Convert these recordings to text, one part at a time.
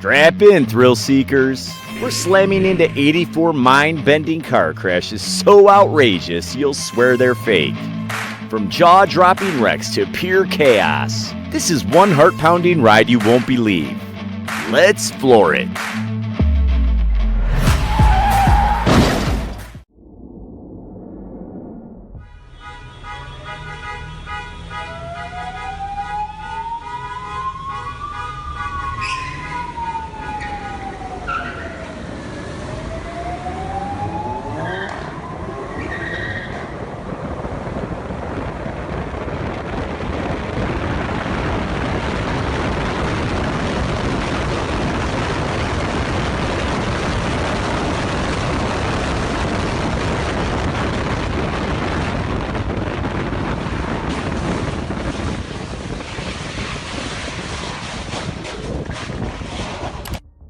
Strap in, thrill seekers. We're slamming into 84 mind-bending car crashes so outrageous you'll swear they're fake. From jaw-dropping wrecks to pure chaos, this is one heart-pounding ride you won't believe. Let's floor it.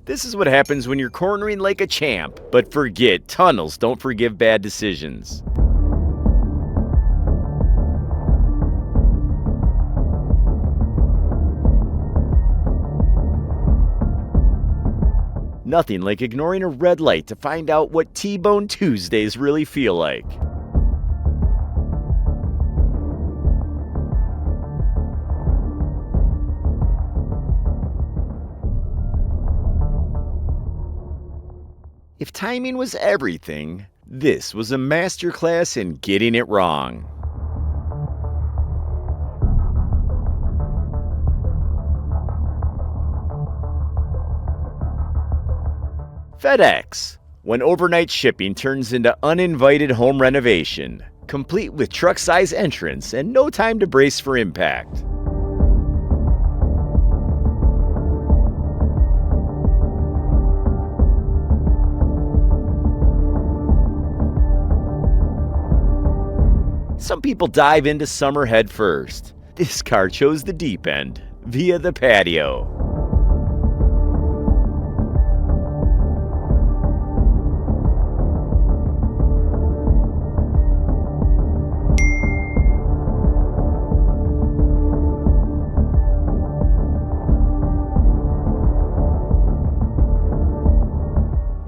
This is what happens when you're cornering like a champ. But forget, tunnels don't forgive bad decisions. Nothing like ignoring a red light to find out what T-Bone Tuesdays really feel like. If timing was everything, this was a masterclass in getting it wrong. FedEx, when overnight shipping turns into uninvited home renovation, complete with truck-size entrance and no time to brace for impact. Some people dive into summer head first. This car chose the deep end, via the patio.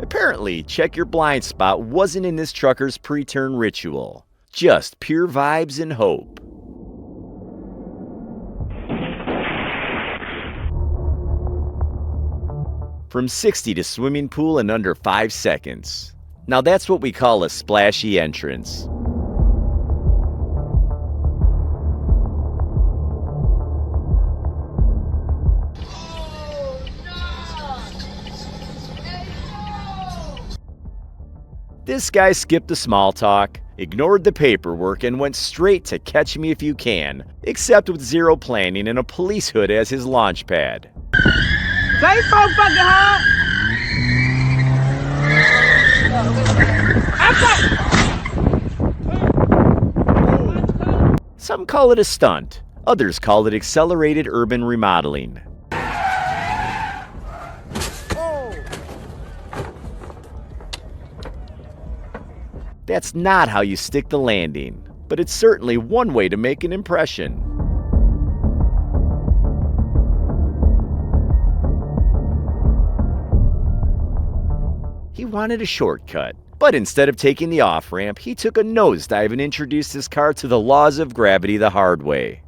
Apparently, check your blind spot wasn't in this trucker's pre-turn ritual. Just pure vibes and hope. From 60 to swimming pool in under 5 seconds. Now that's what we call a splashy entrance. This guy skipped the small talk, ignored the paperwork, and went straight to Catch Me If You Can, except with zero planning and a police hood as his launch pad. Stay so fucking hard! Some call it a stunt, others call it accelerated urban remodeling. That's not how you stick the landing, but it's certainly one way to make an impression. He wanted a shortcut, but instead of taking the off-ramp, he took a nosedive and introduced his car to the laws of gravity the hard way.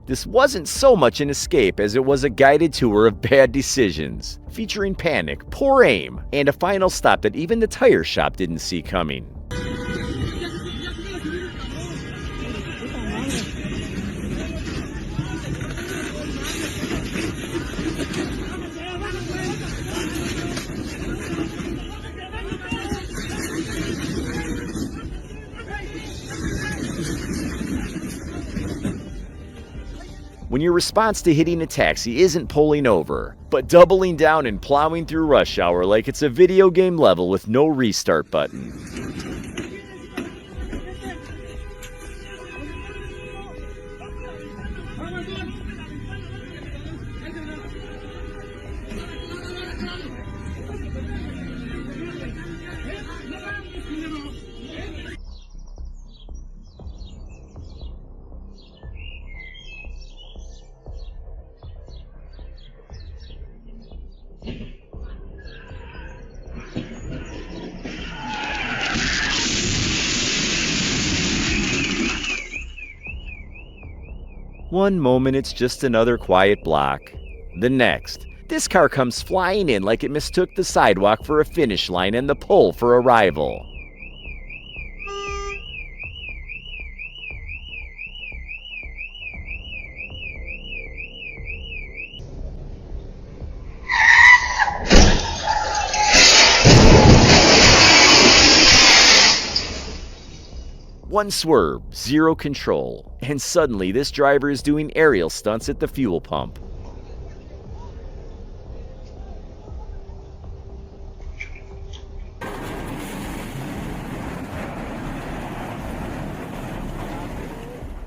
This wasn't so much an escape as it was a guided tour of bad decisions, featuring panic, poor aim, and a final stop that even the tire shop didn't see coming. When your response to hitting a taxi isn't pulling over, but doubling down and plowing through rush hour like it's a video game level with no restart button. One moment it's just another quiet block. The next, this car comes flying in like it mistook the sidewalk for a finish line and the pole for a rival. One swerve, zero control, and suddenly this driver is doing aerial stunts at the fuel pump.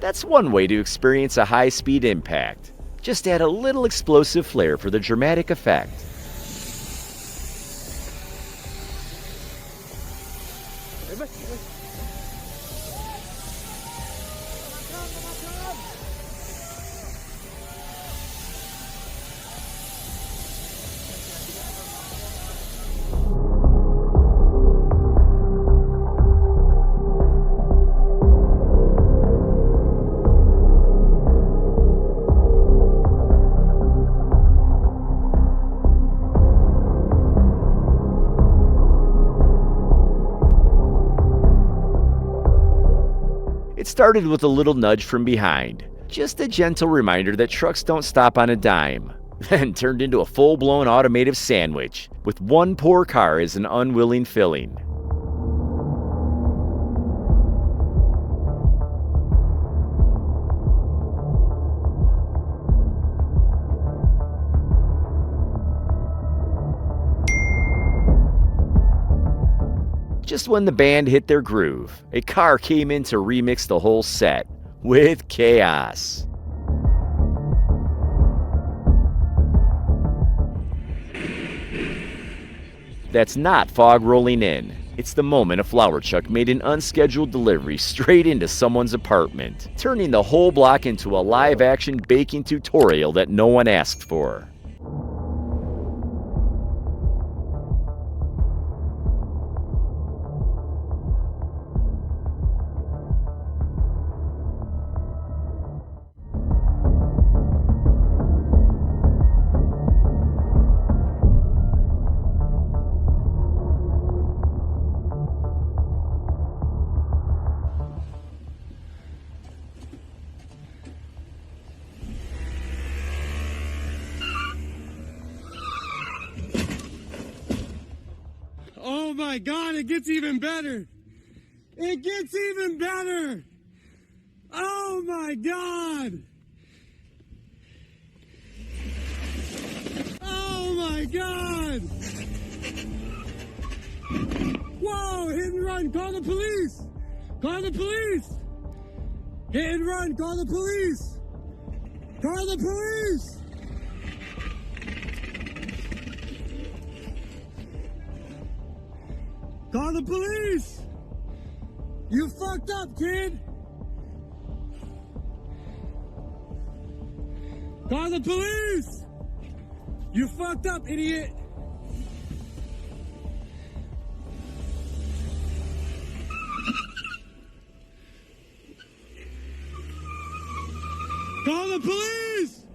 That's one way to experience a high-speed impact. Just add a little explosive flair for the dramatic effect. It started with a little nudge from behind, just a gentle reminder that trucks don't stop on a dime, then turned into a full-blown automotive sandwich, with one poor car as an unwilling filling. Just when the band hit their groove, a car came in to remix the whole set with chaos. That's not fog rolling in. It's the moment a flower truck made an unscheduled delivery straight into someone's apartment, turning the whole block into a live-action baking tutorial that no one asked for. Oh my God, it gets even better. It gets even better. Oh my God. Oh my God. Whoa, hit and run, call the police. Call the police. Hit and run, call the police. Call the police. Call the police! You fucked up, kid! Call the police! You fucked up, idiot! Call the police!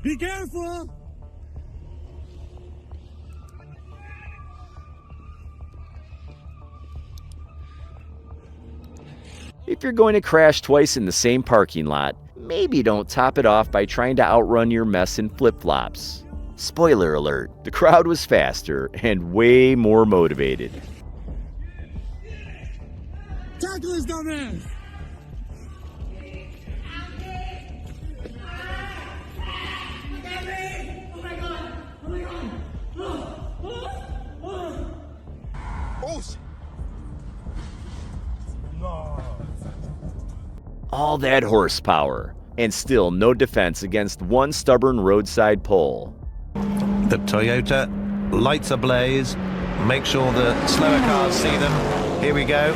Be careful! If you're going to crash twice in the same parking lot, maybe don't top it off by trying to outrun your mess in flip-flops. Spoiler alert, the crowd was faster and way more motivated. Tackle his dumbass! All that horsepower, and still no defense against one stubborn roadside pole. The Toyota, lights ablaze. Make sure the slower cars see them. Here we go.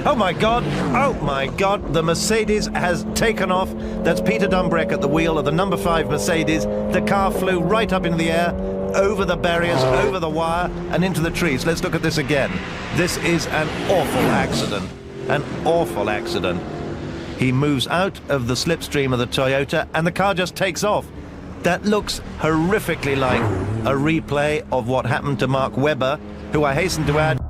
Oh my God! Oh my God! The Mercedes has taken off. That's Peter Dumbreck at the wheel of the number 5 Mercedes. The car flew right up into the air, over the barriers, over the wire, and into the trees. Let's look at this again. This is an awful accident. An awful accident. He moves out of the slipstream of the Toyota and the car just takes off. That looks horrifically like a replay of what happened to Mark Webber, who I hasten to add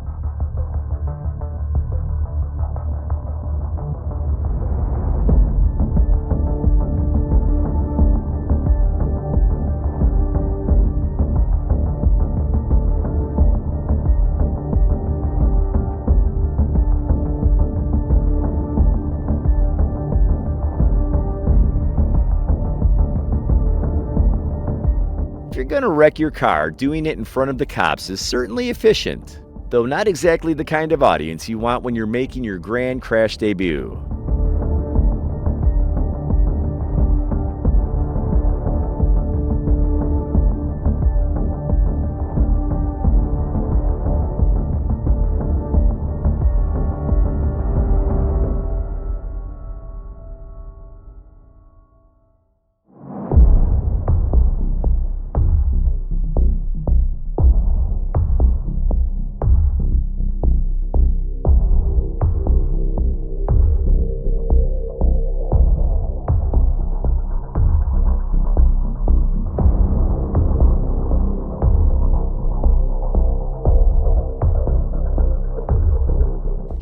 If you're gonna wreck your car, doing it in front of the cops is certainly efficient, though not exactly the kind of audience you want when you're making your grand crash debut.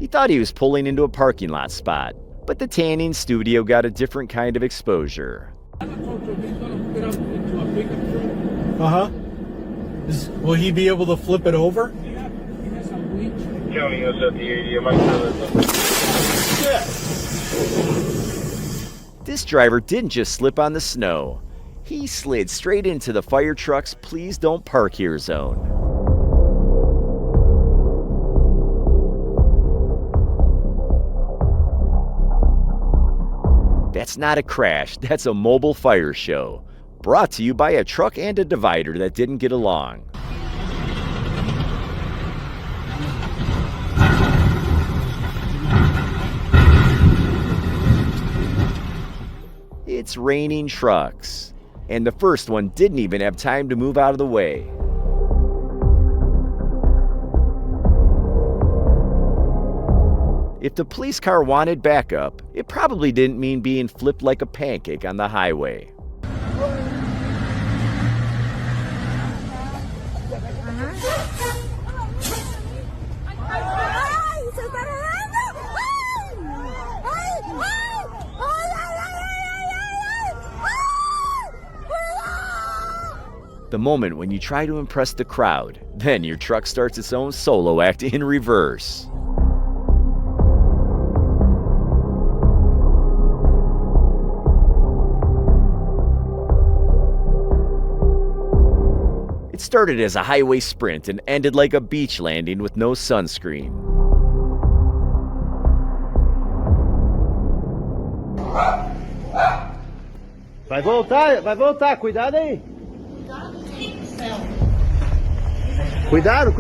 He thought he was pulling into a parking lot spot, but the tanning studio got a different kind of exposure. Uh-huh. Will he be able to flip it over? County is at the 80. Am I This driver didn't just slip on the snow. He slid straight into the fire truck's please don't park here zone. That's not a crash, that's a mobile fire show. Brought to you by a truck and a divider that didn't get along. It's raining trucks, and the first one didn't even have time to move out of the way. If the police car wanted backup, it probably didn't mean being flipped like a pancake on the highway. The moment when you try to impress the crowd, then your truck starts its own solo act in reverse. It started as a highway sprint and ended like a beach landing with no sunscreen. Vai voltar, cuidado aí. Cuidado.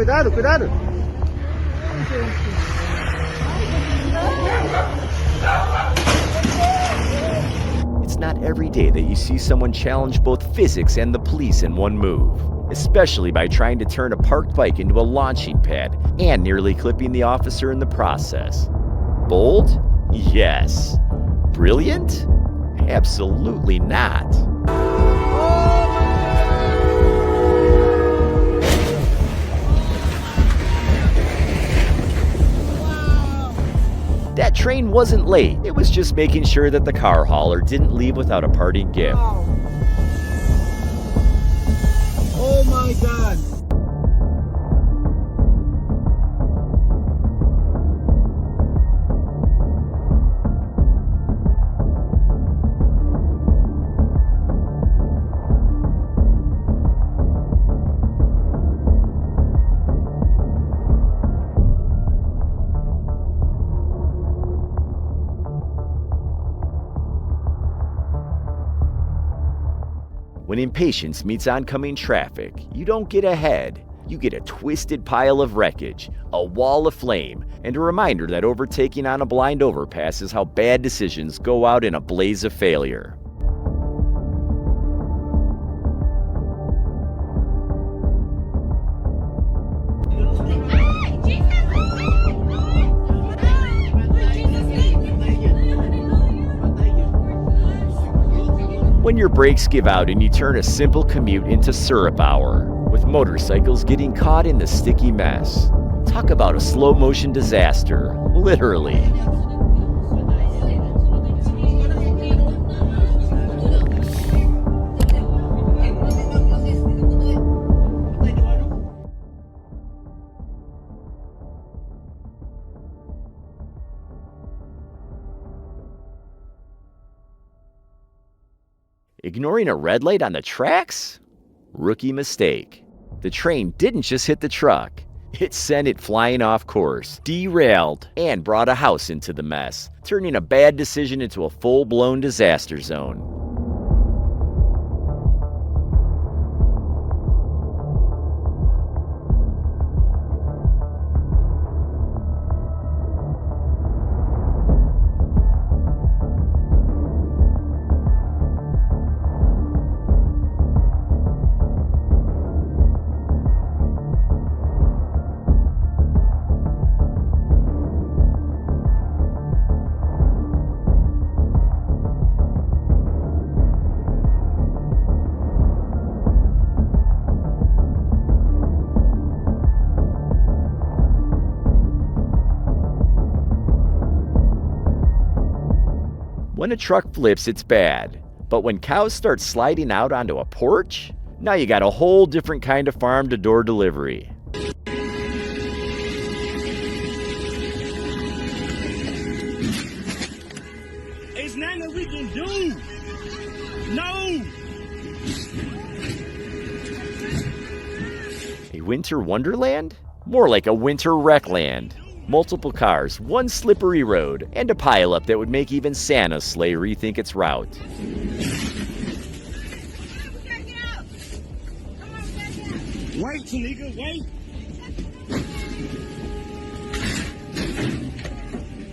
It's not every day that you see someone challenge both physics and the police in one move, especially by trying to turn a parked bike into a launching pad and nearly clipping the officer in the process. Bold? Yes. Brilliant? Absolutely not. That train wasn't late. It was just making sure that the car hauler didn't leave without a parting gift. Oh my God. When impatience meets oncoming traffic, you don't get ahead. You get a twisted pile of wreckage, a wall of flame, and a reminder that overtaking on a blind overpass is how bad decisions go out in a blaze of failure. When your brakes give out and you turn a simple commute into syrup hour, with motorcycles getting caught in the sticky mess. Talk about a slow motion disaster, literally. Ignoring a red light on the tracks? Rookie mistake. The train didn't just hit the truck. It sent it flying off course, derailed, and brought a house into the mess, turning a bad decision into a full-blown disaster zone. When a truck flips, it's bad. But when cows start sliding out onto a porch, now you got a whole different kind of farm-to-door delivery. It's nothing that we can do. No. A winter wonderland? More like a winter wreckland. Multiple cars, one slippery road, and a pileup that would make even Santa's sleigh rethink its route. Wait, Tanika, wait.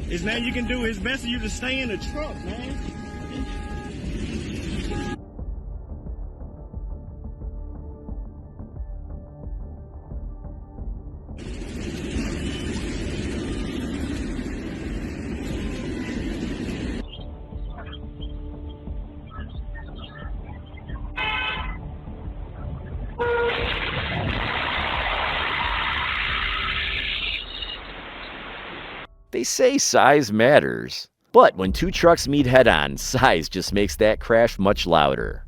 It's nothing you can do. It's best for you to stay in the truck, man. They say size matters, but when two trucks meet head-on, size just makes that crash much louder.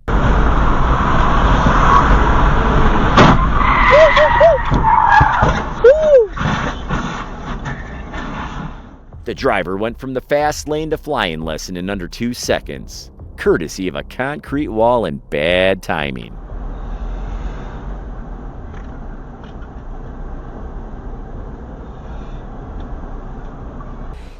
The driver went from the fast lane to flying lesson in under 2 seconds, courtesy of a concrete wall and bad timing.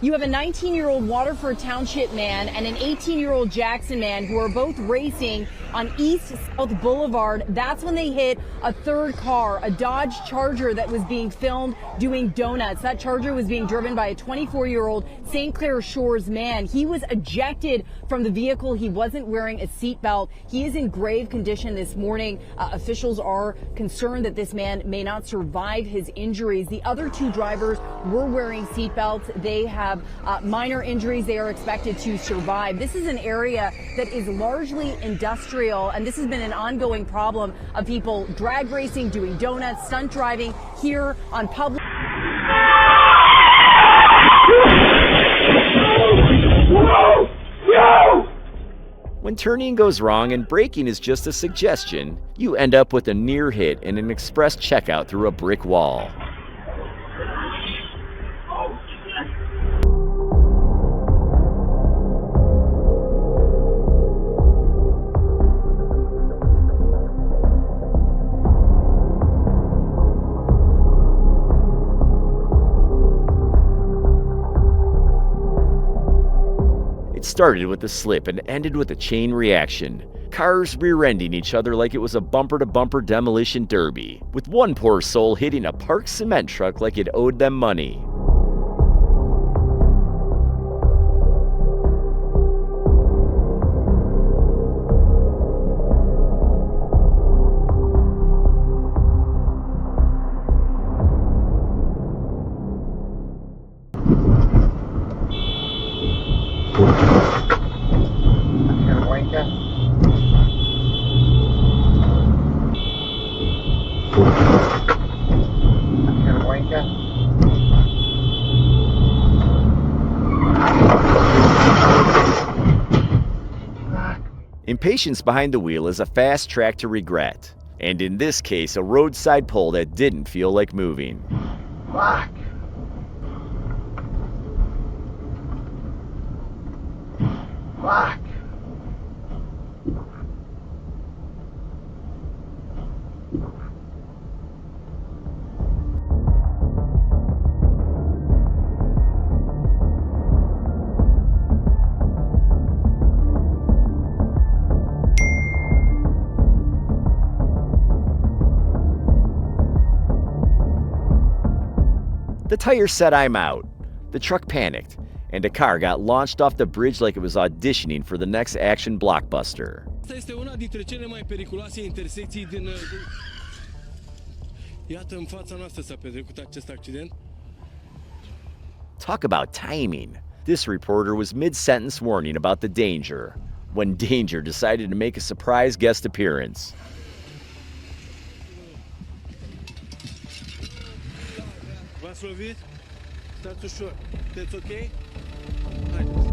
You have a 19-year-old Waterford Township man and an 18-year-old Jackson man who are both racing on East-South Boulevard. That's when they hit a third car, a Dodge Charger that was being filmed doing donuts. That Charger was being driven by a 24-year-old St. Clair Shores man. He was ejected from the vehicle. He wasn't wearing a seatbelt. He is in grave condition this morning. Officials are concerned that this man may not survive his injuries. The other two drivers were wearing seatbelts. They have minor injuries. They are expected to survive. This is an area that is largely industrial, and this has been an ongoing problem of people drag racing, doing donuts, stunt driving here on public. When turning goes wrong and braking is just a suggestion, you end up with a near hit and an express checkout through a brick wall. It started with a slip and ended with a chain reaction. Cars rear-ending each other like it was a bumper-to-bumper demolition derby, with one poor soul hitting a parked cement truck like it owed them money. Gonna wank ya? Impatience behind the wheel is a fast track to regret. And in this case, a roadside pole that didn't feel like moving. Fuck. Fuck. The tire said I'm out. The truck panicked, and a car got launched off the bridge like it was auditioning for the next action blockbuster. Asta este una dintre cele mai periculoase intersecții din... Iată, în fața noastră s-a petrecut acest accident. Talk about timing. This reporter was mid-sentence warning about the danger, when danger decided to make a surprise guest appearance. V-ați lovit? Stați ușor. Sunteți ok? Haideți.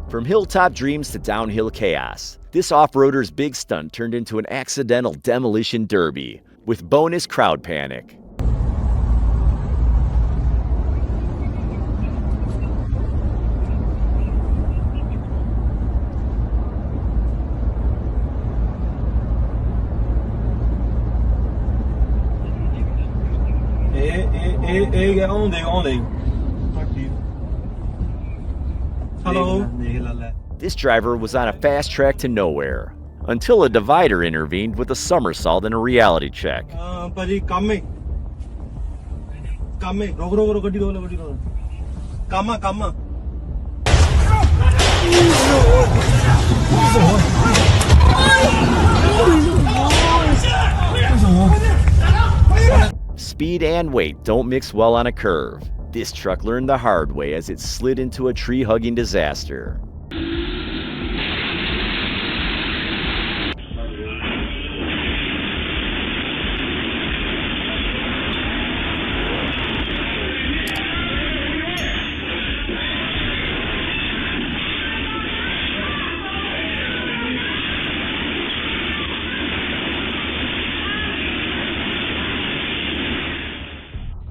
From hilltop dreams to downhill chaos, this off-roader's big stunt turned into an accidental demolition derby, with bonus crowd panic. Get on dig. Hello. This driver was on a fast track to nowhere, until a divider intervened with a somersault and a reality check. ਭਾਜੀ ਕੰਮ ਹੈ ਰੋਕ ਗੱਡੀ ਰੋਕ ਕੰਮ Speed and weight don't mix well on a curve. This truck learned the hard way as it slid into a tree-hugging disaster.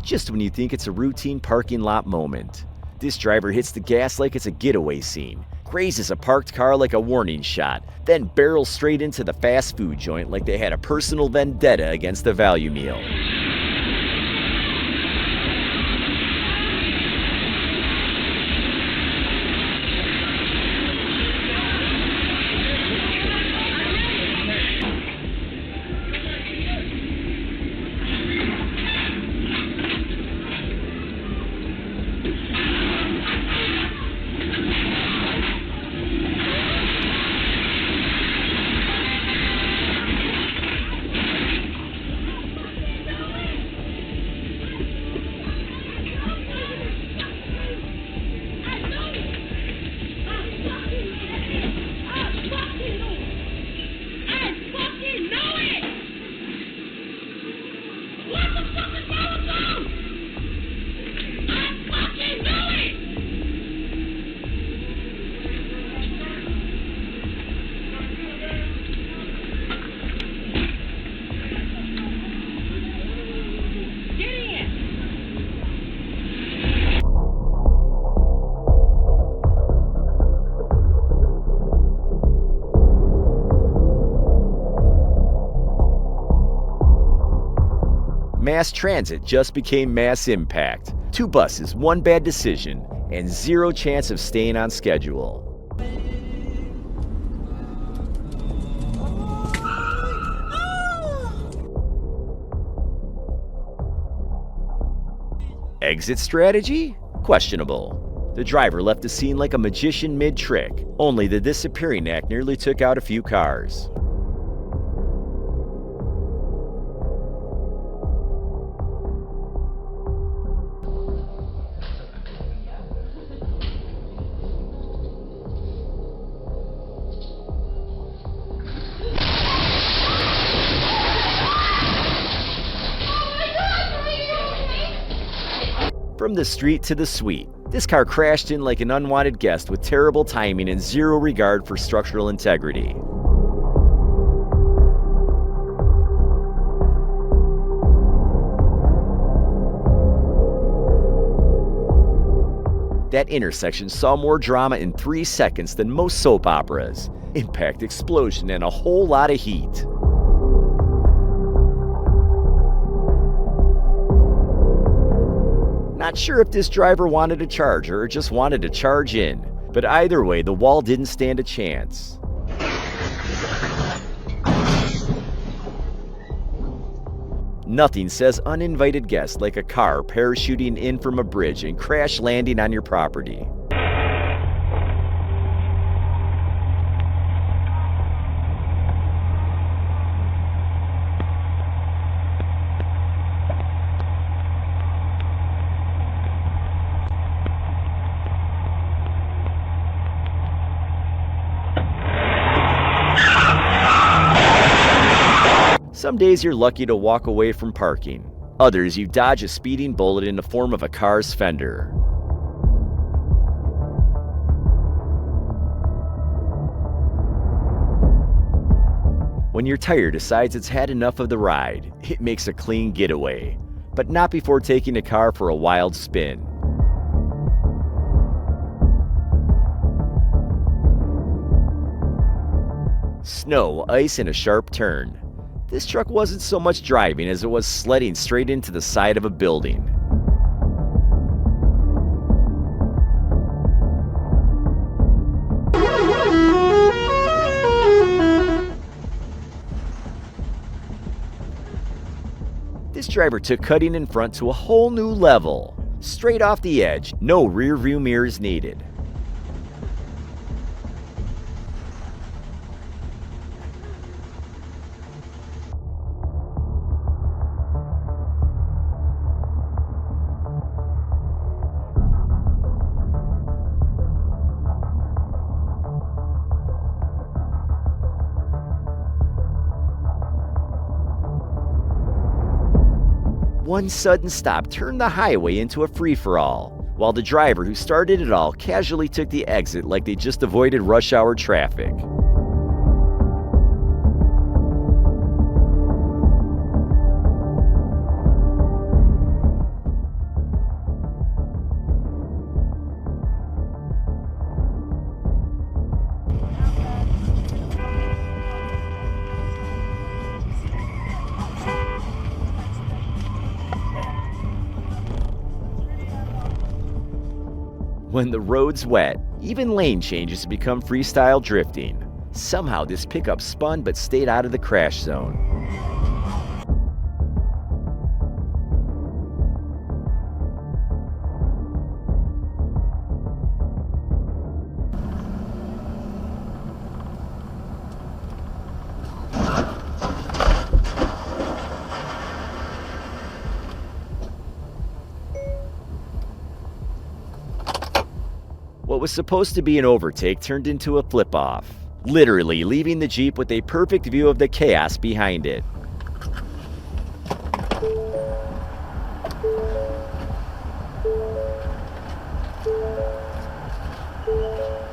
Just when you think it's a routine parking lot moment, this driver hits the gas like it's a getaway scene, grazes a parked car like a warning shot, then barrels straight into the fast food joint like they had a personal vendetta against the value meal. Mass transit just became mass impact. 2 buses, 1 bad decision, and 0 chance of staying on schedule. Exit strategy? Questionable. The driver left the scene like a magician mid-trick, only the disappearing act nearly took out a few cars. From the street to the suite, this car crashed in like an unwanted guest with terrible timing and zero regard for structural integrity. That intersection saw more drama in 3 seconds than most soap operas. Impact, explosion, and a whole lot of heat. Not sure if this driver wanted a charger or just wanted to charge in, but either way, the wall didn't stand a chance. Nothing says uninvited guest like a car parachuting in from a bridge and crash landing on your property. Some days you're lucky to walk away from parking. Others you dodge a speeding bullet in the form of a car's fender. When your tire decides it's had enough of the ride, it makes a clean getaway, but not before taking a car for a wild spin. Snow, ice, and a sharp turn. This truck wasn't so much driving as it was sledding straight into the side of a building. This driver took cutting in front to a whole new level. Straight off the edge, no rear view mirrors needed. One sudden stop turned the highway into a free-for-all, while the driver who started it all casually took the exit like they just avoided rush hour traffic. When the road's wet, even lane changes become freestyle drifting. Somehow this pickup spun but stayed out of the crash zone. What was supposed to be an overtake turned into a flip-off, literally leaving the Jeep with a perfect view of the chaos behind it.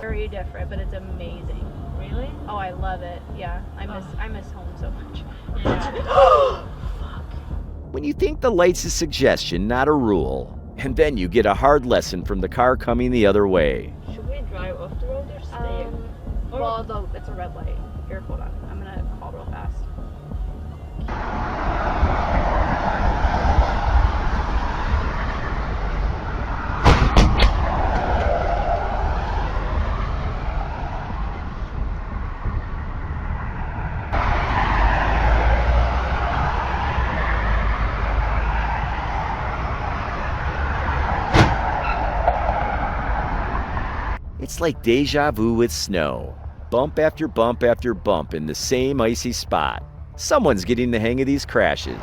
Very different, but it's amazing. Really? Oh, I love it. Yeah, I miss home so much. Yeah. When you think the light's a suggestion, not a rule, and then you get a hard lesson from the car coming the other way. Should we drive off the road or stay? Well, it's a red light. Here, hold on. I'm gonna call real fast. It's like deja vu with snow. Bump after bump after bump in the same icy spot. Someone's getting the hang of these crashes.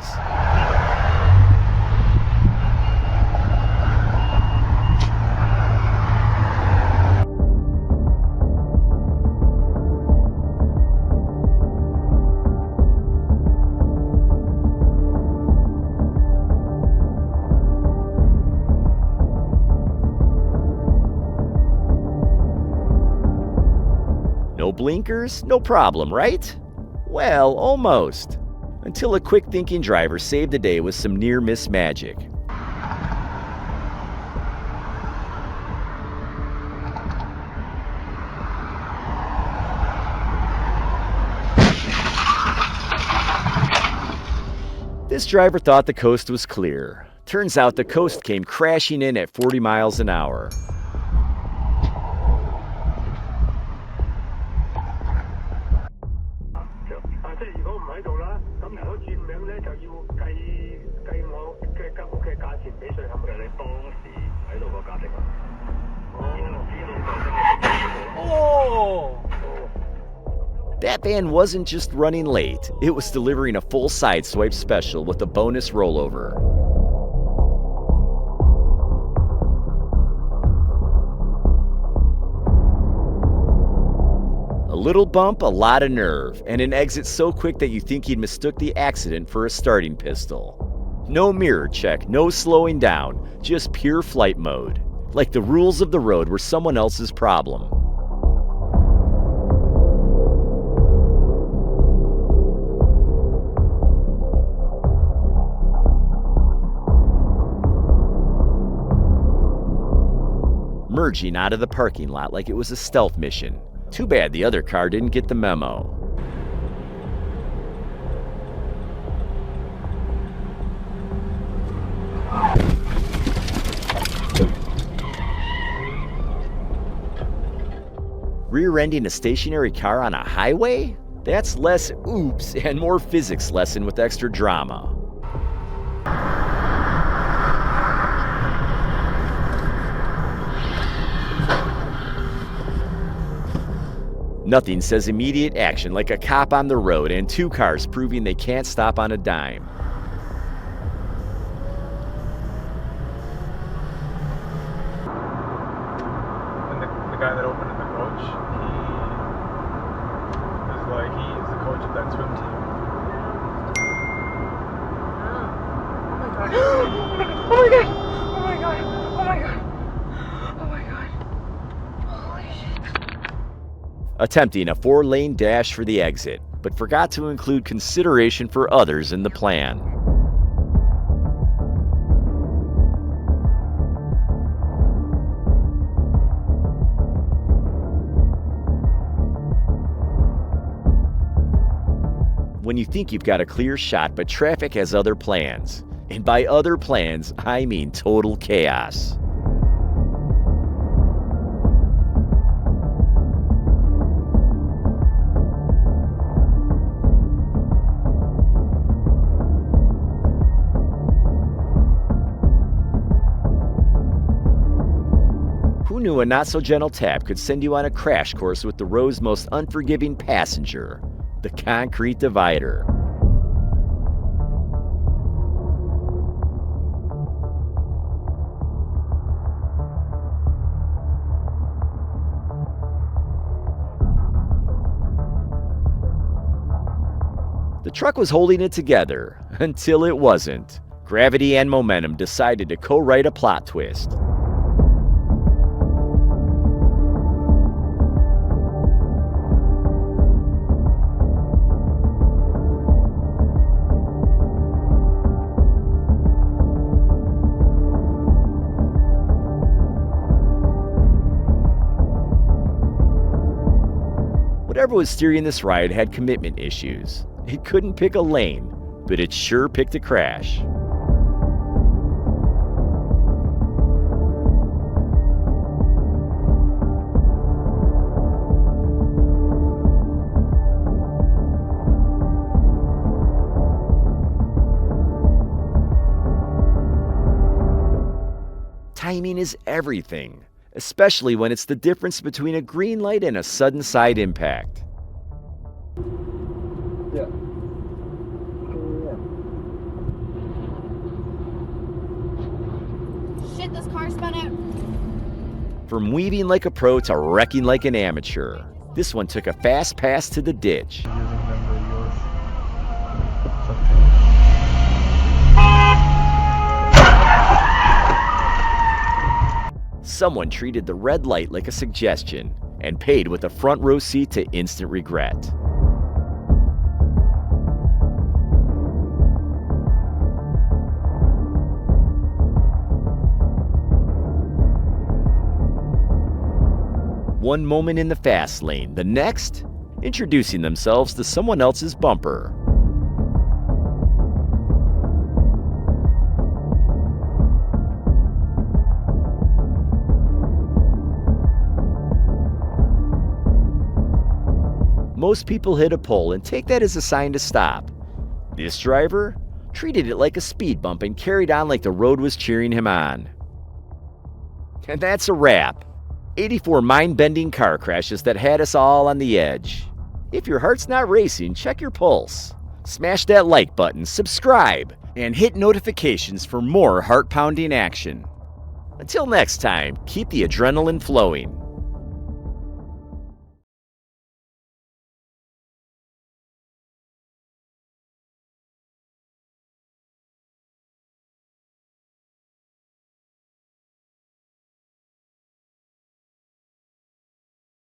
No blinkers? No problem, right? Well, almost. Until a quick-thinking driver saved the day with some near-miss magic. This driver thought the coast was clear. Turns out the coast came crashing in at 40 miles an hour. That van wasn't just running late, it was delivering a full sideswipe special with a bonus rollover. A little bump, a lot of nerve, and an exit so quick that you think he'd mistook the accident for a starting pistol. No mirror check, no slowing down, just pure flight mode. Like the rules of the road were someone else's problem. Merging out of the parking lot like it was a stealth mission. Too bad the other car didn't get the memo. Rear-ending a stationary car on a highway? That's less oops and more physics lesson with extra drama. Nothing says immediate action like a cop on the road and two cars proving they can't stop on a dime. And the guy that opened the coach, he is the coach of that swim team. Oh my god. Oh my god. Oh my god. Oh my god. Oh my god. Holy shit. Attempting a 4-lane dash for the exit, but forgot to include consideration for others in the plan. When you think you've got a clear shot, but traffic has other plans. And by other plans, I mean total chaos. Who knew a not-so-gentle tap could send you on a crash course with the road's most unforgiving passenger, the concrete divider? The truck was holding it together, until it wasn't. Gravity and momentum decided to co-write a plot twist. Whatever was steering this ride had commitment issues. It couldn't pick a lane, but it sure picked a crash. Timing is everything. especially when it's the difference between a green light and a sudden side impact. Yeah. Shit, this car spun out. From weaving like a pro to wrecking like an amateur, this one took a fast pass to the ditch. Someone treated the red light like a suggestion and paid with a front row seat to instant regret. One moment in the fast lane, the next, introducing themselves to someone else's bumper. Most people hit a pole and take that as a sign to stop. This driver treated it like a speed bump and carried on like the road was cheering him on. And that's a wrap. 84 mind-bending car crashes that had us all on the edge. If your heart's not racing, check your pulse. Smash that like button, subscribe, and hit notifications for more heart-pounding action. Until next time, keep the adrenaline flowing.